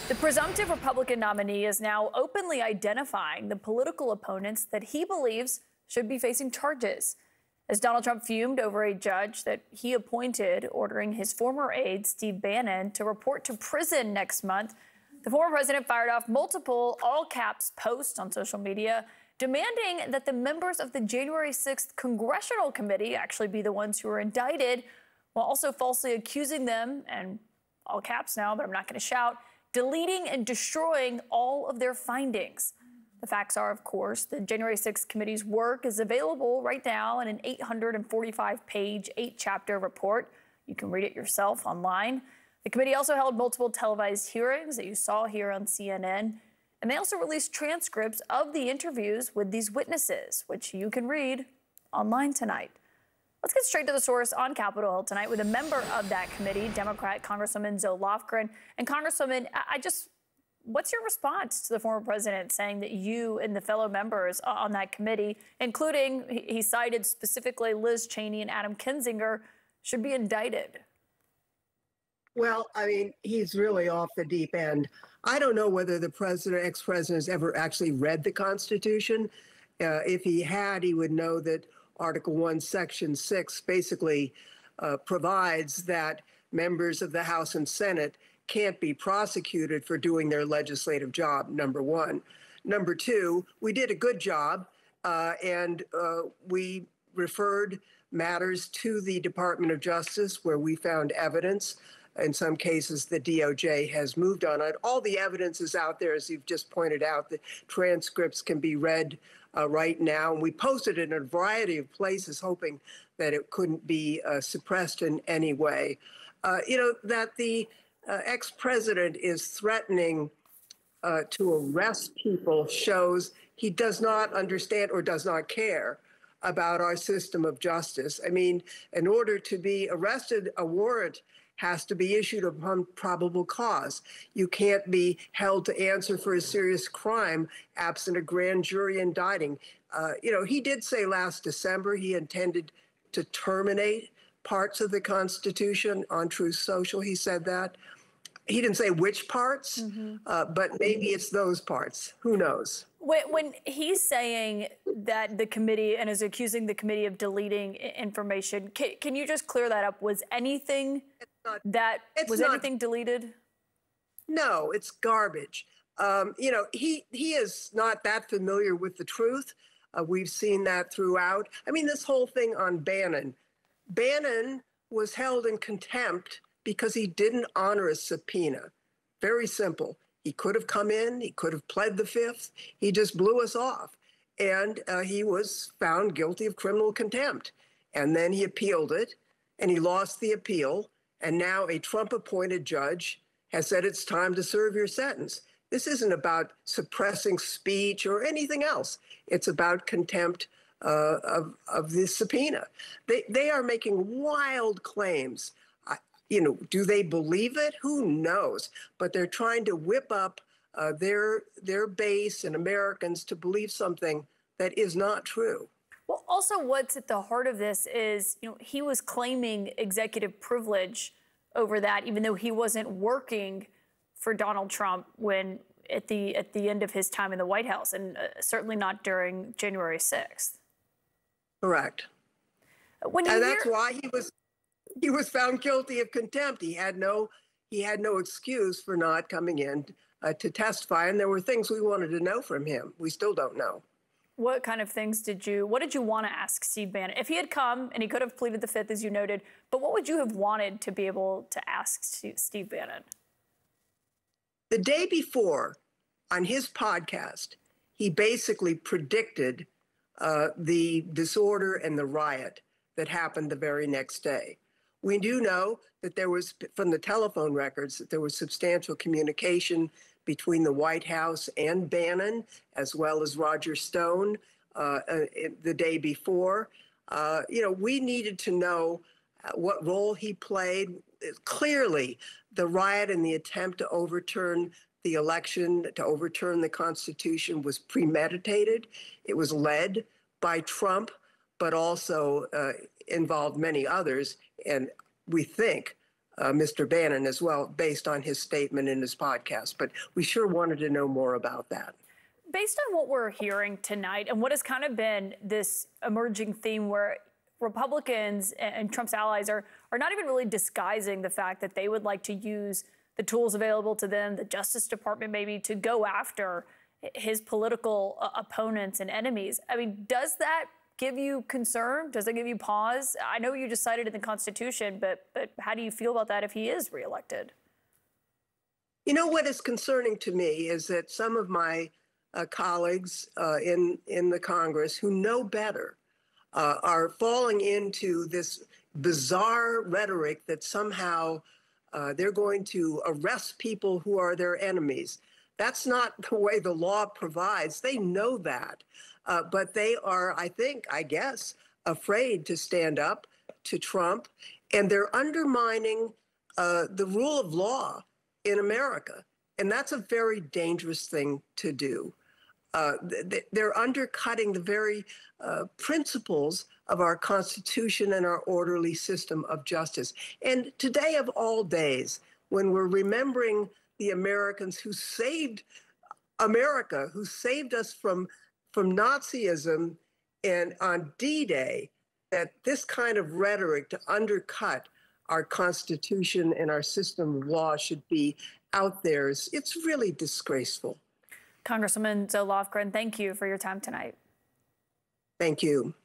The presumptive Republican nominee is now openly identifying the political opponents that he believes should be facing charges. As Donald Trump fumed over a judge that he appointed, ordering his former aide, Steve Bannon, to report to prison next month, the former president fired off multiple all-caps posts on social media, demanding that the members of the January 6th Congressional Committee actually be the ones who are indicted, while also falsely accusing them, and all caps now, but I'm not going to shout, deleting and destroying all of their findings. The facts are, of course, the January 6th committee's work is available right now in an 845-page, 8-chapter report. You can read it yourself online. The committee also held multiple televised hearings that you saw here on CNN, and they also released transcripts of the interviews with these witnesses, which you can read online tonight. Let's get straight to the source on Capitol Hill tonight with a member of that committee, Democrat Congresswoman Zoe Lofgren. And Congresswoman, what's your response to the former president saying that you and the fellow members on that committee, including, he cited specifically Liz Cheney and Adam Kinzinger, should be indicted? Well, I mean, he's really off the deep end. I don't know whether the ex-president has ever actually read the Constitution. If he had, he would know that Article 1, Section 6 basically provides that members of the House and Senate can't be prosecuted for doing their legislative job, number one. Number two, we did a good job, and we referred matters to the Department of Justice where we found evidence. In some cases, the DOJ has moved on it. All the evidence is out there, as you've just pointed out. The transcripts can be read right now. And we posted it in a variety of places, hoping that it couldn't be suppressed in any way. That the ex-president is threatening to arrest people shows he does not understand or does not care about our system of justice. I mean, in order to be arrested, a warrant has to be issued upon probable cause. You can't be held to answer for a serious crime absent a grand jury indicting. He did say last December he intended to terminate parts of the Constitution on Truth Social. He said that. He didn't say which parts, but maybe it's those parts. Who knows? When he's saying that the committee and is accusing the committee of deleting information, can you just clear that up? Was anything anything deleted? No, it's garbage. He is not that familiar with the truth. We've seen that throughout. I mean, this whole thing on Bannon. Bannon was held in contempt because he didn't honor a subpoena. Very simple. He could have come in. He could have pled the fifth. He just blew us off. And he was found guilty of criminal contempt. And then he appealed it, and he lost the appeal. And now a Trump-appointed judge has said it's time to serve your sentence. This isn't about suppressing speech or anything else. It's about contempt of the subpoena. They are making wild claims. Do they believe it? Who knows? But they're trying to whip up their base and Americans to believe something that is not true. Well, also what's at the heart of this is, he was claiming executive privilege over that, even though he wasn't working for Donald Trump when at the end of his time in the White House, and certainly not during January 6th. Correct. That's why he was found guilty of contempt. He had no excuse for not coming in to testify, and there were things we wanted to know from him. We still don't know. What kind of things what did you want to ask Steve Bannon? If he had come, and he could have pleaded the fifth, as you noted, but what would you have wanted to be able to ask Steve Bannon? The day before, on his podcast, he basically predicted the disorder and the riot that happened the very next day. We do know that there was, from the telephone records, that there was substantial communication between the White House and Bannon, as well as Roger Stone, the day before. We needed to know what role he played. Clearly, the riot and the attempt to overturn the election, to overturn the Constitution, was premeditated. It was led by Trump, but also involved many others. And we think Mr. Bannon as well, based on his statement in his podcast. But we sure wanted to know more about that. Based on what we're hearing tonight and what has kind of been this emerging theme where Republicans and Trump's allies are not even really disguising the fact that they would like to use the tools available to them, the Justice Department maybe, to go after his political opponents and enemies. I mean, does that give you concern? Does it give you pause? I know you just cited in the Constitution, but how do you feel about that if he is reelected? You know, what is concerning to me is that some of my colleagues in the Congress who know better are falling into this bizarre rhetoric that somehow they're going to arrest people who are their enemies. That's not the way the law provides. They know that. But they are, I guess, afraid to stand up to Trump. And they're undermining the rule of law in America. And that's a very dangerous thing to do. They're undercutting the very principles of our Constitution and our orderly system of justice. And today of all days, when we're remembering the Americans who saved America, who saved us from Nazism, and on D-Day, that this kind of rhetoric to undercut our Constitution and our system of law should be out there. It's really disgraceful. Congresswoman Zoe Lofgren, thank you for your time tonight. Thank you.